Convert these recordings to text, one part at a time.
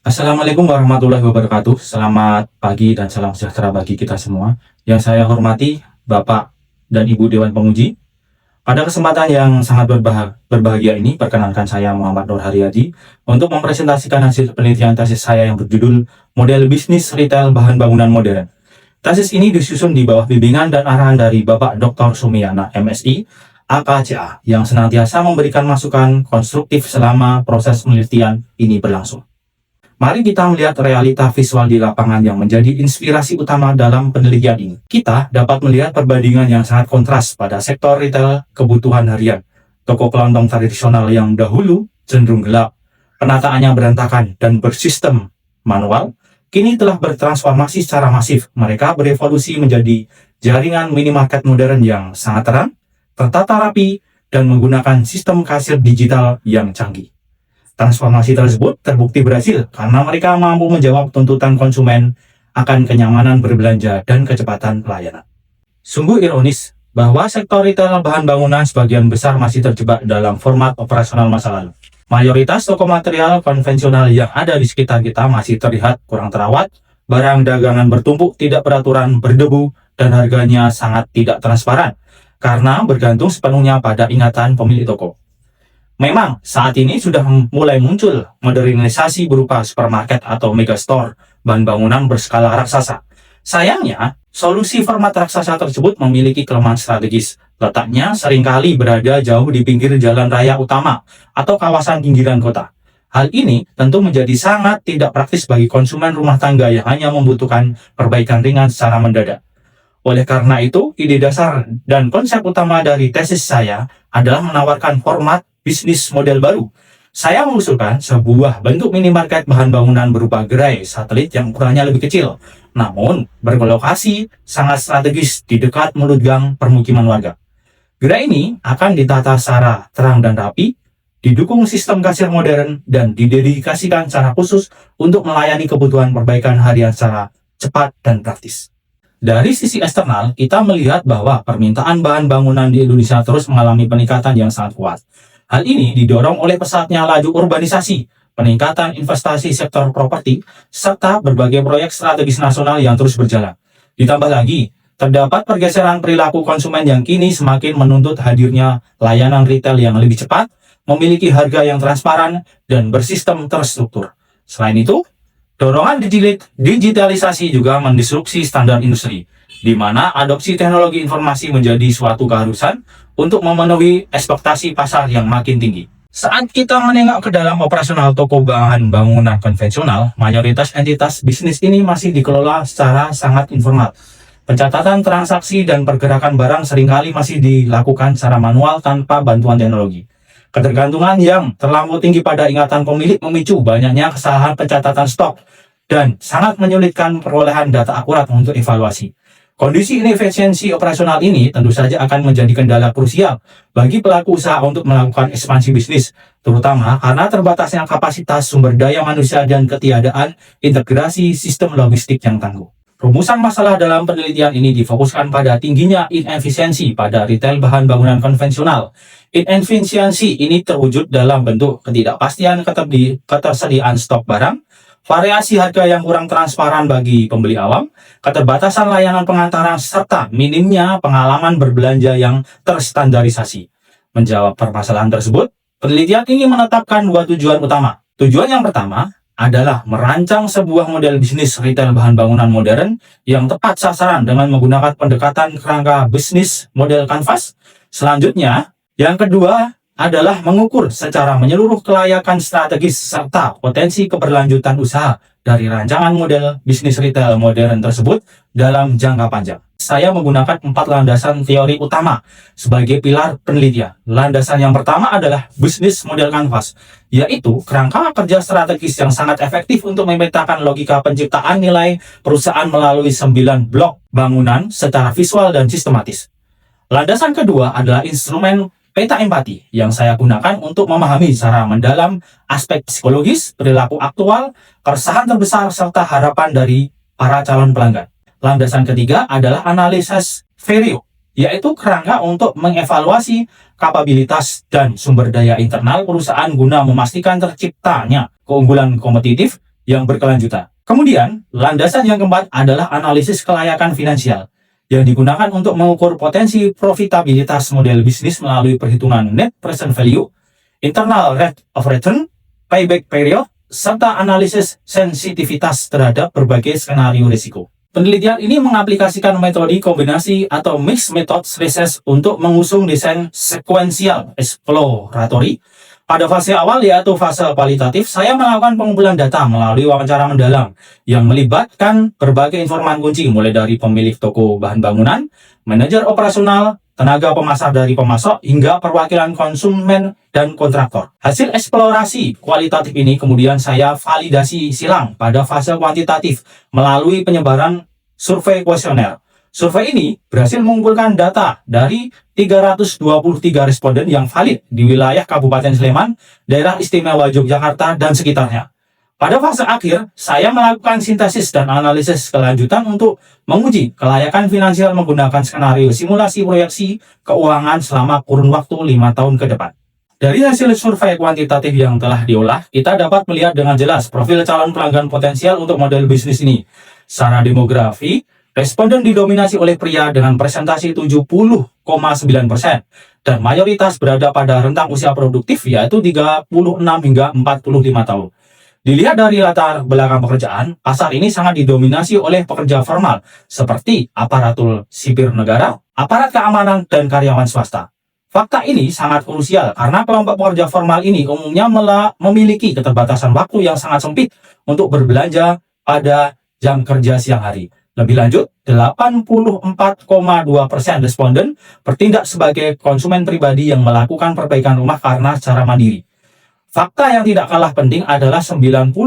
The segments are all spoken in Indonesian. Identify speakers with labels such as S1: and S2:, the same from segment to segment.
S1: Assalamualaikum warahmatullahi wabarakatuh. Selamat pagi dan salam sejahtera bagi kita semua. Yang saya hormati Bapak dan Ibu Dewan Penguji. Pada kesempatan yang sangat berbahagia ini, perkenalkan saya Muhammad Nur Haryadi untuk mempresentasikan hasil penelitian tesis saya yang berjudul Model Bisnis Retail Bahan Bangunan Modern. Tesis ini disusun di bawah bimbingan dan arahan dari Bapak Dr. Sumiyana, MSI, AKCA, yang senantiasa memberikan masukan konstruktif selama proses penelitian ini berlangsung. Mari kita melihat realita visual di lapangan yang menjadi inspirasi utama dalam penelitian ini. Kita dapat melihat perbandingan yang sangat kontras pada sektor retail kebutuhan harian. Toko kelontong tradisional yang dahulu cenderung gelap, penataannya berantakan dan bersistem manual, kini telah bertransformasi secara masif. Mereka berevolusi menjadi jaringan minimarket modern yang sangat terang, tertata rapi, dan menggunakan sistem kasir digital yang canggih. Transformasi tersebut terbukti berhasil karena mereka mampu menjawab tuntutan konsumen akan kenyamanan berbelanja dan kecepatan pelayanan. Sungguh ironis bahwa sektor retail bahan bangunan sebagian besar masih terjebak dalam format operasional masa lalu. Mayoritas toko material konvensional yang ada di sekitar kita masih terlihat kurang terawat, barang dagangan bertumpuk tidak beraturan, berdebu, dan harganya sangat tidak transparan karena bergantung sepenuhnya pada ingatan pemilik toko. Memang saat ini sudah mulai muncul modernisasi berupa supermarket atau megastore bahan bangunan berskala raksasa. Sayangnya, solusi format raksasa tersebut memiliki kelemahan strategis. Letaknya seringkali berada jauh di pinggir jalan raya utama atau kawasan pinggiran kota. Hal ini tentu menjadi sangat tidak praktis bagi konsumen rumah tangga yang hanya membutuhkan perbaikan ringan secara mendadak. Oleh karena itu, ide dasar dan konsep utama dari tesis saya adalah menawarkan format bisnis model baru. Saya mengusulkan sebuah bentuk minimarket bahan bangunan berupa gerai satelit yang ukurannya lebih kecil, namun berlokasi sangat strategis di dekat mulut gang permukiman warga. Gerai ini akan ditata secara terang dan rapi, didukung sistem kasir modern, dan didedikasikan secara khusus untuk melayani kebutuhan perbaikan harian secara cepat dan praktis. Dari sisi eksternal, kita melihat bahwa permintaan bahan bangunan di Indonesia terus mengalami peningkatan yang sangat kuat. Hal ini didorong oleh pesatnya laju urbanisasi, peningkatan investasi sektor properti, serta berbagai proyek strategis nasional yang terus berjalan. Ditambah lagi, terdapat pergeseran perilaku konsumen yang kini semakin menuntut hadirnya layanan retail yang lebih cepat, memiliki harga yang transparan, dan bersistem terstruktur. Selain itu, dorongan digitalisasi juga mendisrupsi standar industri, di mana adopsi teknologi informasi menjadi suatu keharusan untuk memenuhi ekspektasi pasar yang makin tinggi. Saat kita menengok ke dalam operasional toko bahan bangunan konvensional, mayoritas entitas bisnis ini masih dikelola secara sangat informal. Pencatatan transaksi dan pergerakan barang seringkali masih dilakukan secara manual tanpa bantuan teknologi. Ketergantungan yang terlalu tinggi pada ingatan pemilik memicu banyaknya kesalahan pencatatan stok dan sangat menyulitkan perolehan data akurat untuk evaluasi. Kondisi inefisiensi operasional ini tentu saja akan menjadi kendala krusial bagi pelaku usaha untuk melakukan ekspansi bisnis, terutama karena terbatasnya kapasitas sumber daya manusia dan ketiadaan integrasi sistem logistik yang tangguh. Rumusan masalah dalam penelitian ini difokuskan pada tingginya inefisiensi pada retail bahan bangunan konvensional. Inefisiensi ini terwujud dalam bentuk ketidakpastian ketersediaan stok barang, variasi harga yang kurang transparan bagi pembeli awam, keterbatasan layanan pengantaran, serta minimnya pengalaman berbelanja yang terstandarisasi. Menjawab permasalahan tersebut, penelitian ini menetapkan dua tujuan utama. Tujuan yang pertama adalah merancang sebuah model bisnis retail bahan bangunan modern yang tepat sasaran dengan menggunakan pendekatan kerangka bisnis model kanvas. Selanjutnya, yang kedua adalah mengukur secara menyeluruh kelayakan strategis serta potensi keberlanjutan usaha dari rancangan model bisnis retail modern tersebut dalam jangka panjang. Saya menggunakan 4 landasan teori utama sebagai pilar penelitian. Landasan yang pertama adalah bisnis model kanvas, yaitu kerangka kerja strategis yang sangat efektif untuk memetakan logika penciptaan nilai perusahaan melalui 9 blok bangunan secara visual dan sistematis. Landasan kedua adalah instrumen peta empati yang saya gunakan untuk memahami secara mendalam aspek psikologis, perilaku aktual, keresahan terbesar, serta harapan dari para calon pelanggan. Landasan ketiga adalah analisis value, yaitu kerangka untuk mengevaluasi kapabilitas dan sumber daya internal perusahaan guna memastikan terciptanya keunggulan kompetitif yang berkelanjutan. Kemudian, landasan yang keempat adalah analisis kelayakan finansial yang digunakan untuk mengukur potensi profitabilitas model bisnis melalui perhitungan net present value, internal rate of return, payback period, serta analisis sensitivitas terhadap berbagai skenario risiko. Penelitian ini mengaplikasikan metode kombinasi atau mixed methods research untuk mengusung desain sekuensial exploratory. Pada fase awal yaitu fase kualitatif, saya melakukan pengumpulan data melalui wawancara mendalam yang melibatkan berbagai informan kunci mulai dari pemilik toko bahan bangunan, manajer operasional, tenaga pemasar dari pemasok, hingga perwakilan konsumen dan kontraktor. Hasil eksplorasi kualitatif ini kemudian saya validasi silang pada fase kuantitatif melalui penyebaran survei kuesioner. Survei ini berhasil mengumpulkan data dari 323 responden yang valid di wilayah Kabupaten Sleman, Daerah Istimewa Yogyakarta, dan sekitarnya. Pada fase akhir, saya melakukan sintesis dan analisis kelanjutan untuk menguji kelayakan finansial menggunakan skenario simulasi proyeksi keuangan selama kurun waktu 5 tahun ke depan. Dari hasil survei kuantitatif yang telah diolah, kita dapat melihat dengan jelas profil calon pelanggan potensial untuk model bisnis ini. Secara demografi, responden didominasi oleh pria dengan presentasi 70,9% dan mayoritas berada pada rentang usia produktif yaitu 36 hingga 45 tahun. Dilihat dari latar belakang pekerjaan, pasar ini sangat didominasi oleh pekerja formal seperti aparatur sipil negara, aparat keamanan, dan karyawan swasta. Fakta ini sangat krusial karena kelompok pekerja formal ini umumnya memiliki keterbatasan waktu yang sangat sempit untuk berbelanja pada jam kerja siang hari. Lebih lanjut, 84,2% responden bertindak sebagai konsumen pribadi yang melakukan perbaikan rumah karena secara mandiri. Fakta yang tidak kalah penting adalah 90,1%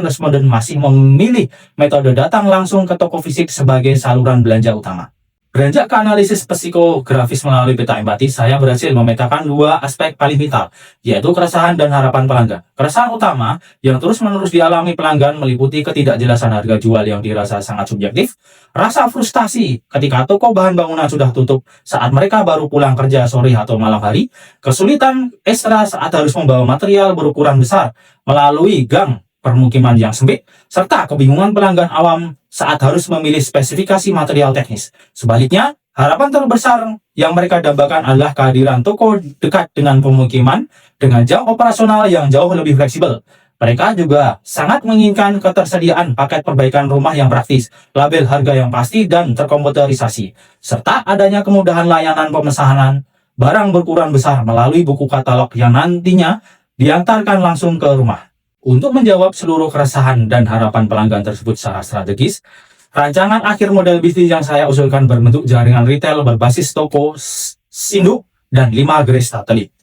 S1: responden masih memilih metode datang langsung ke toko fisik sebagai saluran belanja utama. Beranjak ke analisis psikografis melalui peta empati, saya berhasil memetakan dua aspek paling vital, yaitu keresahan dan harapan pelanggan. Keresahan utama yang terus-menerus dialami pelanggan meliputi ketidakjelasan harga jual yang dirasa sangat subjektif, rasa frustasi ketika toko bahan bangunan sudah tutup saat mereka baru pulang kerja sore atau malam hari, kesulitan ekstra saat harus membawa material berukuran besar melalui gang permukiman yang sempit, serta kebingungan pelanggan awam saat harus memilih spesifikasi material teknis. Sebaliknya, harapan terbesar yang mereka dambakan adalah kehadiran toko dekat dengan pemukiman dengan jam operasional yang jauh lebih fleksibel. Mereka juga sangat menginginkan ketersediaan paket perbaikan rumah yang praktis, label harga yang pasti dan terkomputerisasi, serta adanya kemudahan layanan pemesanan barang berukuran besar melalui buku katalog yang nantinya diantarkan langsung ke rumah. Untuk menjawab seluruh keresahan dan harapan pelanggan tersebut secara strategis, rancangan akhir model bisnis yang saya usulkan berbentuk jaringan retail berbasis toko induk dan 5 gerai satelit.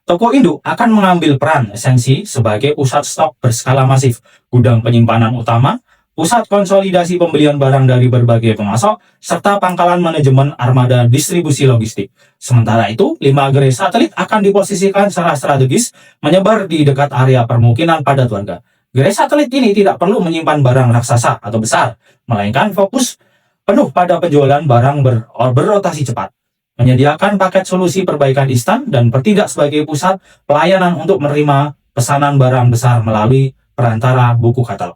S1: Toko induk akan mengambil peran esensi sebagai pusat stok berskala masif, gudang penyimpanan utama, pusat konsolidasi pembelian barang dari berbagai pemasok, serta pangkalan manajemen armada distribusi logistik. Sementara itu, 5 gerai satelit akan diposisikan secara strategis menyebar di dekat area permukiman padat warga. Gerai satelit ini tidak perlu menyimpan barang raksasa atau besar, melainkan fokus penuh pada penjualan barang berrotasi cepat, menyediakan paket solusi perbaikan instan, dan bertindak sebagai pusat pelayanan untuk menerima pesanan barang besar melalui perantara buku katalog.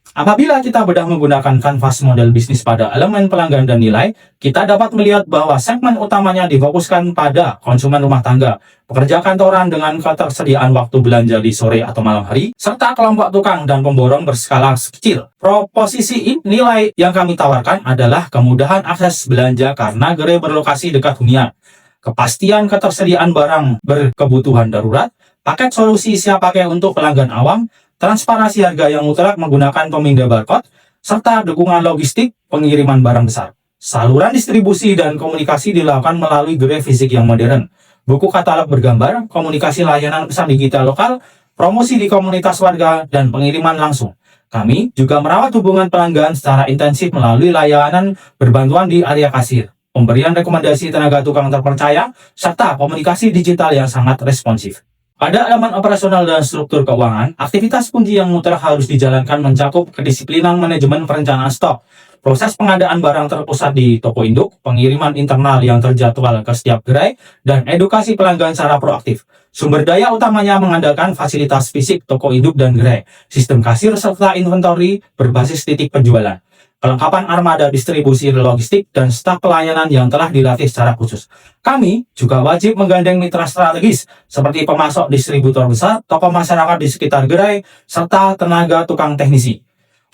S1: Apabila kita bedah menggunakan kanvas model bisnis pada elemen pelanggan dan nilai, kita dapat melihat bahwa segmen utamanya difokuskan pada konsumen rumah tangga, pekerja kantoran dengan ketersediaan waktu belanja di sore atau malam hari, serta kelompok tukang dan pemborong berskala kecil. Proposisi nilai yang kami tawarkan adalah kemudahan akses belanja karena gerai berlokasi dekat hunian, kepastian ketersediaan barang berkebutuhan darurat, paket solusi siap pakai untuk pelanggan awam, transparansi harga yang mutlak menggunakan pemindai barcode, serta dukungan logistik pengiriman barang besar. Saluran distribusi dan komunikasi dilakukan melalui gerai fisik yang modern, buku katalog bergambar, komunikasi layanan pesan digital lokal, promosi di komunitas warga, dan pengiriman langsung. Kami juga merawat hubungan pelanggan secara intensif melalui layanan berbantuan di area kasir, pemberian rekomendasi tenaga tukang terpercaya, serta komunikasi digital yang sangat responsif. Pada elemen operasional dan struktur keuangan, aktivitas kunci yang mutlak harus dijalankan mencakup kedisiplinan manajemen perencanaan stok, proses pengadaan barang terpusat di toko induk, pengiriman internal yang terjadwal ke setiap gerai, dan edukasi pelanggan secara proaktif. Sumber daya utamanya mengandalkan fasilitas fisik toko induk dan gerai, sistem kasir serta inventory berbasis titik penjualan, kelengkapan armada distribusi logistik, dan staf pelayanan yang telah dilatih secara khusus. Kami juga wajib menggandeng mitra strategis seperti pemasok distributor besar, tokoh masyarakat di sekitar gerai, serta tenaga tukang teknisi.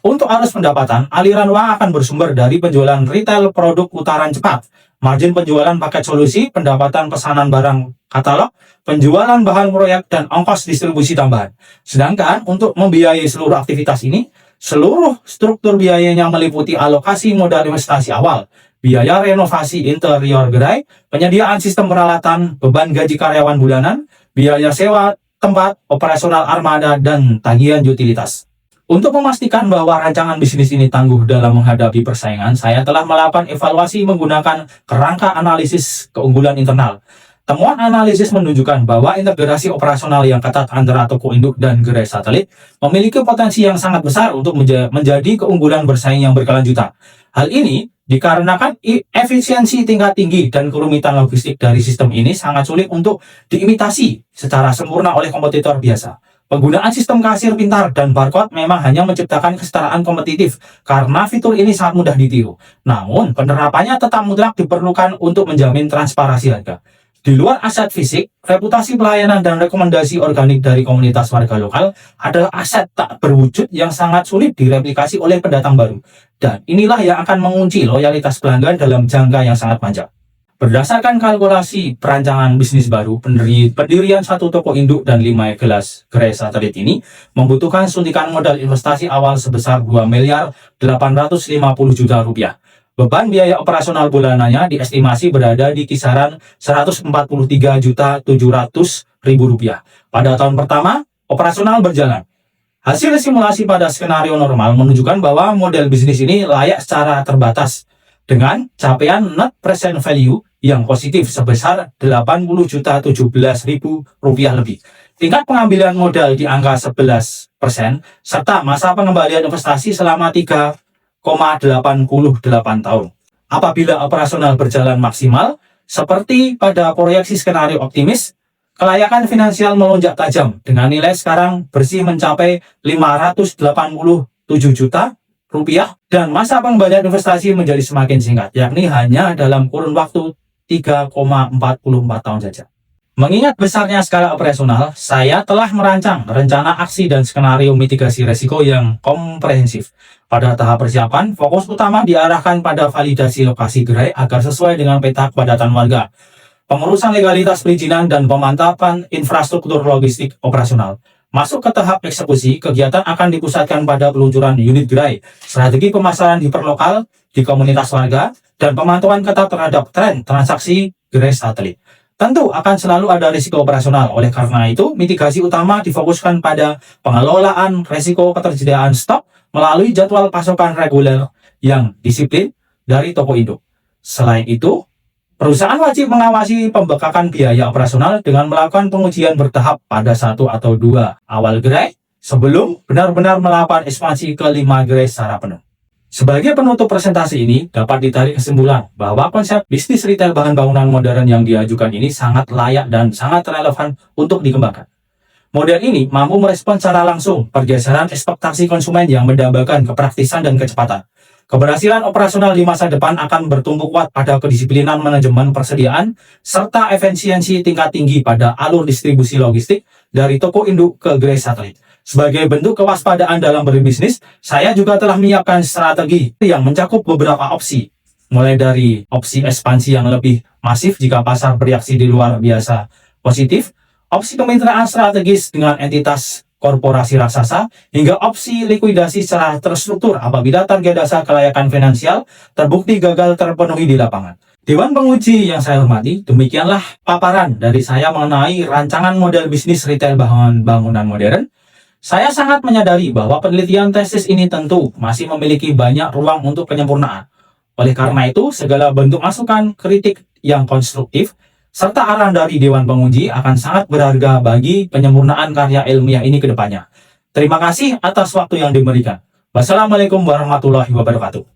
S1: Untuk arus pendapatan, aliran uang akan bersumber dari penjualan retail produk putaran cepat, margin penjualan paket solusi, pendapatan pesanan barang katalog, penjualan bahan proyek, dan ongkos distribusi tambahan. Sedangkan untuk membiayai seluruh aktivitas ini, seluruh struktur biayanya meliputi alokasi modal investasi awal, biaya renovasi interior gerai, penyediaan sistem peralatan, beban gaji karyawan bulanan, biaya sewa tempat, operasional armada, dan tagihan utilitas. Untuk memastikan bahwa rancangan bisnis ini tangguh dalam menghadapi persaingan, saya telah melakukan evaluasi menggunakan kerangka analisis keunggulan internal. Temuan analisis menunjukkan bahwa integrasi operasional yang ketat antara toko induk dan gerai satelit memiliki potensi yang sangat besar untuk menjadi keunggulan bersaing yang berkelanjutan. Hal ini dikarenakan efisiensi tingkat tinggi dan kerumitan logistik dari sistem ini sangat sulit untuk diimitasi secara sempurna oleh kompetitor biasa. Penggunaan sistem kasir pintar dan barcode memang hanya menciptakan kesetaraan kompetitif karena fitur ini sangat mudah ditiru. Namun, penerapannya tetap mutlak diperlukan untuk menjamin transparansi harga. Di luar aset fisik, reputasi pelayanan dan rekomendasi organik dari komunitas warga lokal adalah aset tak berwujud yang sangat sulit direplikasi oleh pendatang baru. Dan inilah yang akan mengunci loyalitas pelanggan dalam jangka yang sangat panjang. Berdasarkan kalkulasi perancangan bisnis baru, pendirian satu toko induk dan 5 gerai satelit ini membutuhkan suntikan modal investasi awal sebesar 2 miliar 850 juta rupiah. Beban biaya operasional bulanannya diestimasi berada di kisaran 143 juta 700 ribu rupiah. Pada tahun pertama, operasional berjalan. Hasil simulasi pada skenario normal menunjukkan bahwa model bisnis ini layak secara terbatas dengan capaian net present value yang positif sebesar 80 juta 17 ribu rupiah lebih. Tingkat pengambilan modal di angka 11%, serta masa pengembalian investasi selama 3,88 tahun. Apabila operasional berjalan maksimal, seperti pada proyeksi skenario optimis, kelayakan finansial melonjak tajam dengan nilai sekarang bersih mencapai 587 juta rupiah dan masa pengembalian investasi menjadi semakin singkat, yakni hanya dalam kurun waktu 3,44 tahun saja. Mengingat besarnya skala operasional, saya telah merancang rencana aksi dan skenario mitigasi resiko yang komprehensif. Pada tahap persiapan, fokus utama diarahkan pada validasi lokasi gerai agar sesuai dengan peta kepadatan warga, pengurusan legalitas perizinan, dan pemantapan infrastruktur logistik operasional. Masuk ke tahap eksekusi, kegiatan akan dipusatkan pada peluncuran unit gerai, strategi pemasaran hiperlokal di komunitas warga, dan pemantauan ketat terhadap tren transaksi gerai satelit. Tentu akan selalu ada risiko operasional, oleh karena itu mitigasi utama difokuskan pada pengelolaan risiko ketersediaan stok melalui jadwal pasokan reguler yang disiplin dari toko induk. Selain itu, perusahaan wajib mengawasi pembekakan biaya operasional dengan melakukan pengujian bertahap pada 1 atau 2 awal gerai sebelum benar-benar melakukan ekspansi ke 5 gerai secara penuh. Sebagai penutup presentasi ini, dapat ditarik kesimpulan bahwa konsep bisnis retail bahan bangunan modern yang diajukan ini sangat layak dan sangat relevan untuk dikembangkan. Model ini mampu merespon secara langsung pergeseran ekspektasi konsumen yang mendambakan kepraktisan dan kecepatan. Keberhasilan operasional di masa depan akan bertumpu kuat pada kedisiplinan manajemen persediaan serta efisiensi tingkat tinggi pada alur distribusi logistik dari toko induk ke gerai satelit. Sebagai bentuk kewaspadaan dalam berbisnis, saya juga telah menyiapkan strategi yang mencakup beberapa opsi, mulai dari opsi ekspansi yang lebih masif jika pasar bereaksi di luar biasa positif, opsi kemitraan strategis dengan entitas korporasi raksasa, hingga opsi likuidasi secara terstruktur apabila target dasar kelayakan finansial terbukti gagal terpenuhi di lapangan. Dewan penguji yang saya hormati, demikianlah paparan dari saya mengenai rancangan model bisnis retail bangunan modern. Saya sangat menyadari bahwa penelitian tesis ini tentu masih memiliki banyak ruang untuk penyempurnaan. Oleh karena itu, segala bentuk masukan, kritik yang konstruktif, serta arahan dari Dewan Penguji akan sangat berharga bagi penyempurnaan karya ilmiah ini ke depannya. Terima kasih atas waktu yang diberikan. Wassalamualaikum warahmatullahi wabarakatuh.